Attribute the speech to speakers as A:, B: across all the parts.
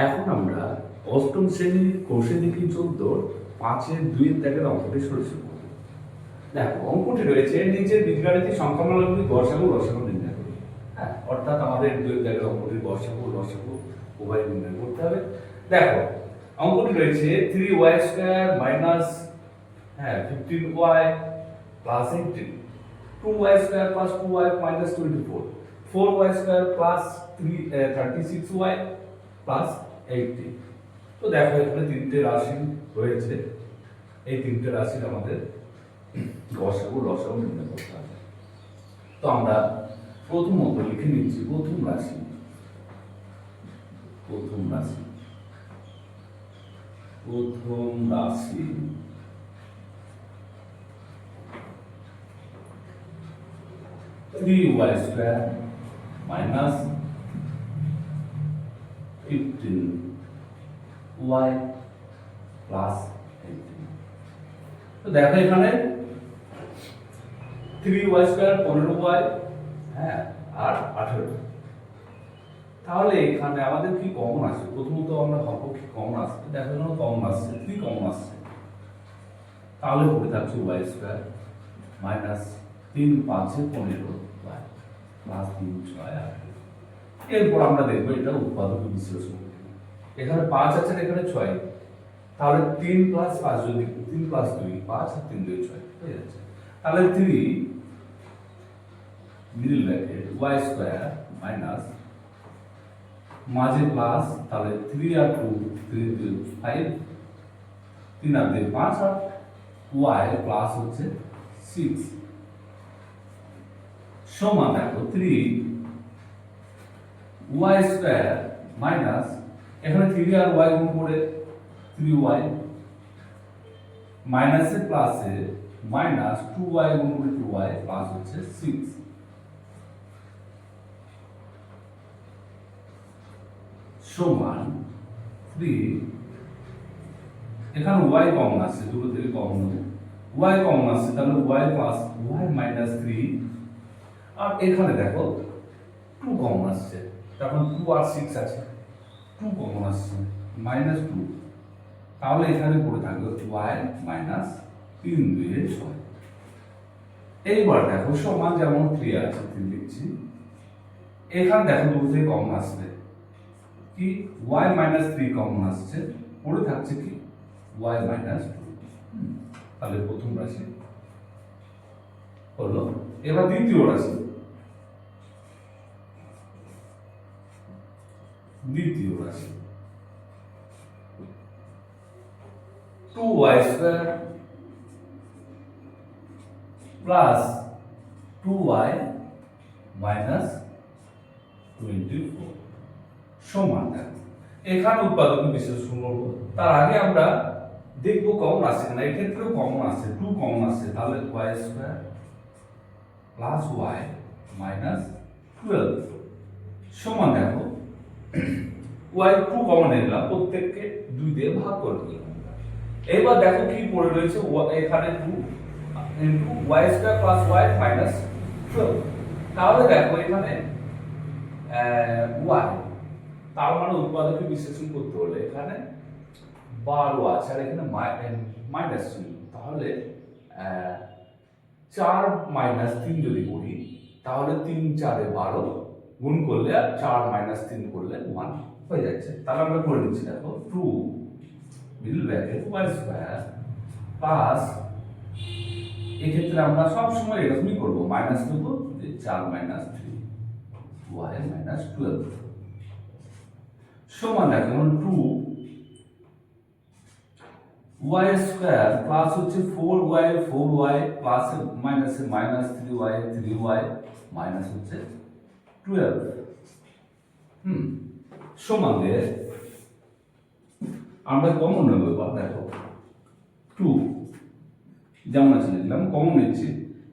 A: এখন আমরা অষ্টম শ্রেণীর কোষে দেখি 14 5-এর 2-এর দাগের অঙ্কটি সরাসরি করব। দেখো অঙ্কটি রয়েছে নিচের বীজগাণিতিক সংখ্যামালাগুলি গসাগু লসাগু নির্ণয় করুন। হ্যাঁ, অর্থাৎ আমাদের 2-এর দাগের অঙ্কটির গসাগু লসাগু উভয় নির্ণয় করতে হবে। দেখো অঙ্কটি রয়েছে 3y square minus 15y plus 18, 2y square plus 2y minus 24, 4y square plus 36y plus 80। তো দেখো এখানে তিনটে রাশি রয়েছে, এই তিনটে রাশির আমাদের গসাগু লসাগু নির্ণয় করতে হবে। তো আমরা প্রথমত লিখে নিচ্ছি প্রথম রাশি 3y square minus 15y plus 18। তো দেখো এখানে 3y স্কয়ার 15y আর 18। তাহলে এখানে আমাদের কি কমন আসছে? প্রথমত আমরা ভাববো কি কমন আসছে। দেখো এখানে কমন আসছে, 3 কমন আসছে। তাহলে পড়ে থাকছে y square minus 3 5 15 y plus 3 6 8। এরপর আমরা দেখবো এটা উৎপাদক বিশ্লেষণ। এখানে 5 আছে আর এখানে 6, তাহলে 3 প্লাস 5 যদি 3 প্লাস 2 5 আর 3 2 6 হয়ে যাচ্ছে। তাহলে 3 middle bracket y square minus মাঝে প্লাস, তাহলে 3 আর 2 3 2 5, 3 আর 2 5 আর y প্লাস হচ্ছে 6 সমান দেখো 3 y স্কয়ার মাইনাস, এখানে 3 আর y গুণ করে 3y মাইনাসে প্লাসে মাইনাস 2y গুণ করে 2y প্লাস হচ্ছে 6 সমান 3, এখানে y কমন আসছে, দুটো থেকে কমন হবে, y কমন আসছে, তাহলে y প্লাস y মাইনাস 3, আর এখানে দেখো 2 কমন আসছে, তখন 2 আর 6 আছে, 2 কমন আসছে মাইনাস 2, তাহলে এখানে পড়ে থাকবে y মাইনাস 3 2 6। এইবার দেখো সমান যেমন 3 আছে 3 লিখছি, এখানে দেখো দুটো থেকে কমন আসবে কি y মাইনাস 3 কমন আসছে, পড়ে থাকছে কি y মাইনাস 2। তাহলে প্রথম রাশি হলো। এবার দ্বিতীয় রাশি 2y square plus 2y minus 24 সমান। এখানে উৎপাদক বিশ্লেষণ করব। তার আগে আমরা দেখব কমন আসছে কিনা। এক্ষেত্রেও কমন আসছে, 2 কমন আসছে, তাহলে y square plus y minus 12 সমান দেখো y 2 কমন নিলাম, প্রত্যেককে 2 দিয়ে ভাগ করে দিলাম। এবার দেখো কি পড়ে রয়েছে, এখানে 2 into y square plus y minus 12। তাহলে দেখো এখানে y, তার মানে উৎপাদকে বিশ্লেষণ করতে হলে এখানে 12 আছে আর এখানে মাইনাস চিহ্ন, তাহলে 4 মাইনাস 3 যদি করি তাহলে 3 4 এ 12 গুণ করলে আর 4 মাইনাস 3 করলে 1 হয়ে যাচ্ছে। তাহলে আমরা করে নিচ্ছি দেখো 2 middle bracket y square plus, এক্ষেত্রে আমরা সব সময় এরকমই করব, মাইনাস দেব যে 4 মাইনাস 3 y মাইনাস 12 সমান দেখো 2 y স্কয়ার প্লাস হচ্ছে 4y plus minus minus 3y minus হচ্ছে 12 সমান দিয়ে আমরা কমন নেব। এবার দেখো 2 যেমন আছে লিখলাম, কমন নিচ্ছি,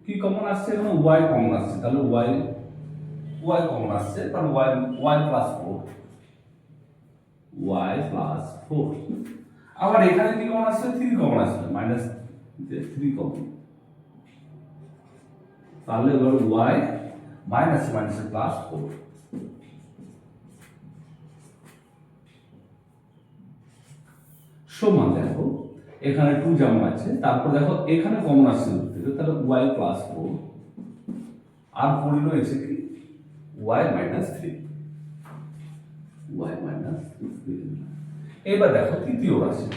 A: কি কমন আসছে, এখানে y কমন আসছে, তাহলে y কমন আসছে, তাহলে y প্লাস 4 আবার এখানে কি কমন আসছে, 3 কমন আসছে, মাইনাস 3 কমন, তাহলে এবার y মাইনাস মাইনাস প্লাস 4 সমান দেখো এখানে 2 যেমন আছে, তারপর দেখো এখানে কমন আসছে তাহলে y প্লাস 4 আর পড়ে রয়েছে কি y মাইনাস 3, y মাইনাস 3। এবার দেখো তৃতীয় রাশি,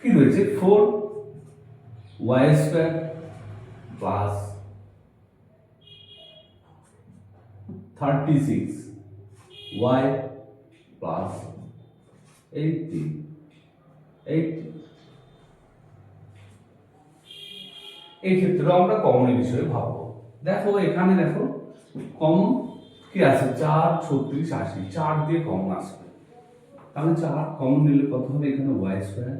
A: কি রয়েছে 4y square plus 36y plus 80। এই ক্ষেত্রে আমরা কমনের বিষয়ে ভাববো। দেখো এখানে দেখো কমন কি আছে 4 36 80, 4 দিয়ে কমন আসবে, তাহলে 4 কমন নিলে কত হবে এখানে y স্কয়ার,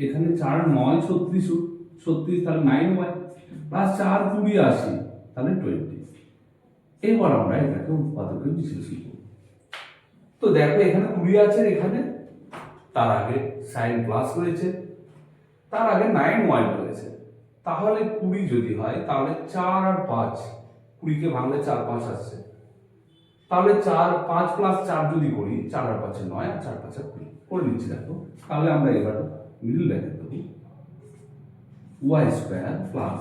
A: এখানে 4 9 36 তাহলে 9y প্লাস 4 20 80 তাহলে 20। এবার আমরা এটাকে উৎপাদকের বিশ্লেষণ করব। তো দেখো এখানে 20 আছে, এখানে তার আগে সাইন প্লাস রয়েছে, তার আগে 9y রয়েছে, তাহলে 20 যদি হয় তাহলে 4 আর 5, 20 কে ভাঙলে 4 5 আসছে, তাহলে 4 5 প্লাস 4 যদি করি 4 আর 5 9 আর 4 5 20 করে নিচ্ছি। দেখো তাহলে আমরা এবার মিডল ব্র্যাকেট দেব y স্কয়ার প্লাস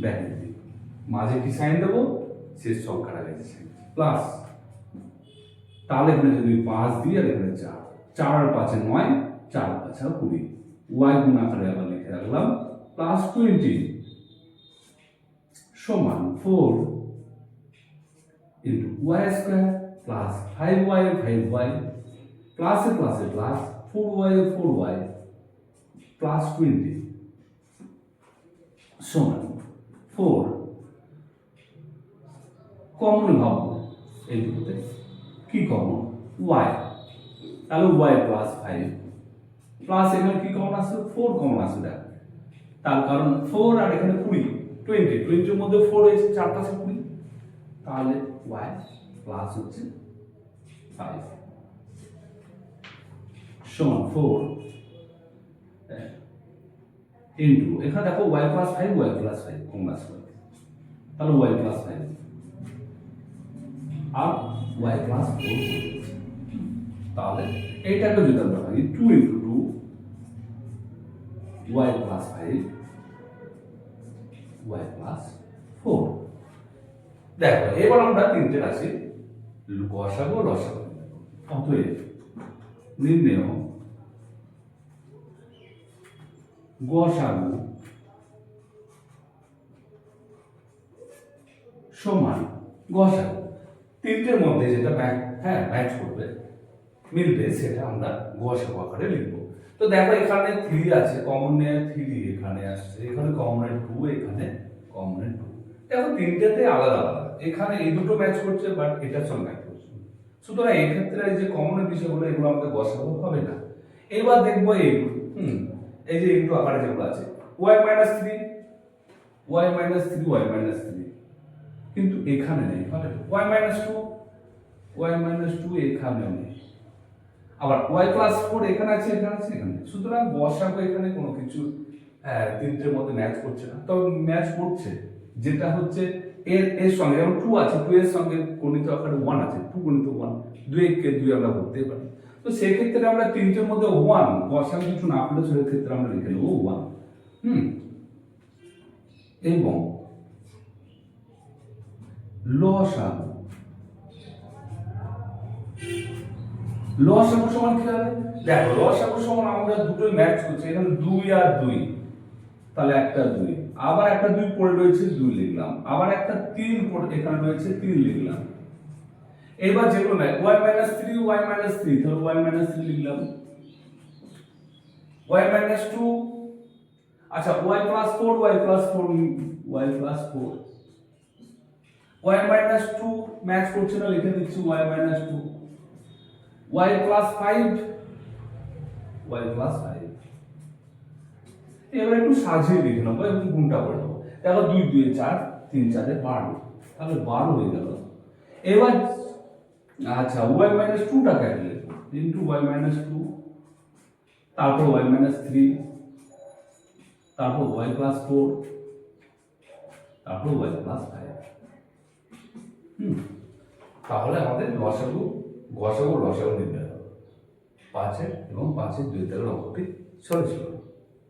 A: ব্র্যাকেট দিব, মাঝে কি সাইন দেব শেষ সংখ্যার আগে সাইন প্লাস, তাহলে এখানে যদি 5 দিই আর এখানে 4, 4 আর 5 9, 4 5 আর 20, y গুণ আকারে আবার লিখে রাখলাম প্লাস 20 সমান 4 into y square plus 5y 5y plus A plus 4y 4y plus 20 সমান 4 কমন ভাববো এই দুটোতে কি কমন y, তাহলে y প্লাস 5 প্লাস এখানে কি কমন আসছে 4 কমন আসছে, দেখ তার কারণ 4 আর এখানে 20 এর মধ্যে 4 হয়েছে 4 5 20, তাহলে y প্লাস হচ্ছে 5 সমান 4 ইনটু এখানে দেখো y প্লাস 5 কমন আসবে, তাহলে y প্লাস 5 আর y প্লাস 4, তাহলে এইটাকে যদি আমরা ভাঙি 2 into 2 y plus 5 y plus 4। দেখো এবার আমরা তিনটে রাশি গসাগু লসাগু অতএব নির্ণয় গসাগু সমান গসাগু, তিনটের মধ্যে যেটা ম্যাচ করবে মিলবে সেটা আমরা গসাগু আকারে লিখব। তো দেখো এখানে 3 আছে, কমন নেয় 3 এখানে আসছে, এখানে কমনের 2, এখানে কমনের 2, দেখো তিনটেতে আলাদা আলাদা, এখানে এই দুটো ম্যাচ করছে বাট এটার সঙ্গে ম্যাচ করছে, সুতরাং এই ক্ষেত্রে যে কমনের বিষয়গুলো এগুলো আমাদের গসাগু হবে না। এবার দেখবো এইগুলো এই যে ইনটু আকারে যেগুলো আছে y মাইনাস 3 কিন্তু এখানে নেই, হবে y মাইনাস 2 এখানে নেই, আবার y প্লাস 4 এখানে আছে, সুতরাং গসাগু এখানে কোনো কিছু তিনটের মধ্যে ম্যাচ করছে না। তবে ম্যাচ করছে যেটা হচ্ছে এর সঙ্গে, যেমন 2 আছে, 2 এর সঙ্গে গণিত আকারে 1 আছে, 2 গুণিত 1, 2 কে 2 আমরা করতে পারি। তো সেই ক্ষেত্রে আমরা তিনটের মধ্যে 1 গসাগু কিছু না পেলে সেই ক্ষেত্রে আমরা লিখে নেব 1। এবং লসাগু সমান কি হবে, দেখো লসাগু সমান আমরা দুটোই ম্যাচ করছি, এখানে 2 আর 2, তাহলে একটা 2, আবার একটা 2 পড়ে রয়েছে 2 লিখলাম, আবার একটা 3 পড়ে এখানে রয়েছে 3 লিখলাম। এবার যেগুলো নাই y মাইনাস 3 তাহলে y মাইনাস 3 লিখলাম, y মাইনাস 2, আচ্ছা y plus 4 y minus 2 match করছে না, লিখে দিচ্ছি y মাইনাস 2, y প্লাস 5 এবার একটু সাজিয়ে লিখে নেবো এবং গুণটা করে নেবো। দেখো 2 2 4, 3 4 12, তাহলে 12 হয়ে গেল। এবার আচ্ছা y মাইনাস 2 টা কেটে লিখবো ইনটু y মাইনাস 2, তারপর y মাইনাস 3, তারপর y প্লাস 4, তারপর y প্লাস 5। তাহলে আমাদের লসাগু গসাগু লসাগু নির্ণয় হবে। 5 এবং 5-এর 2 দাগের অঙ্কটি সরে ছিল।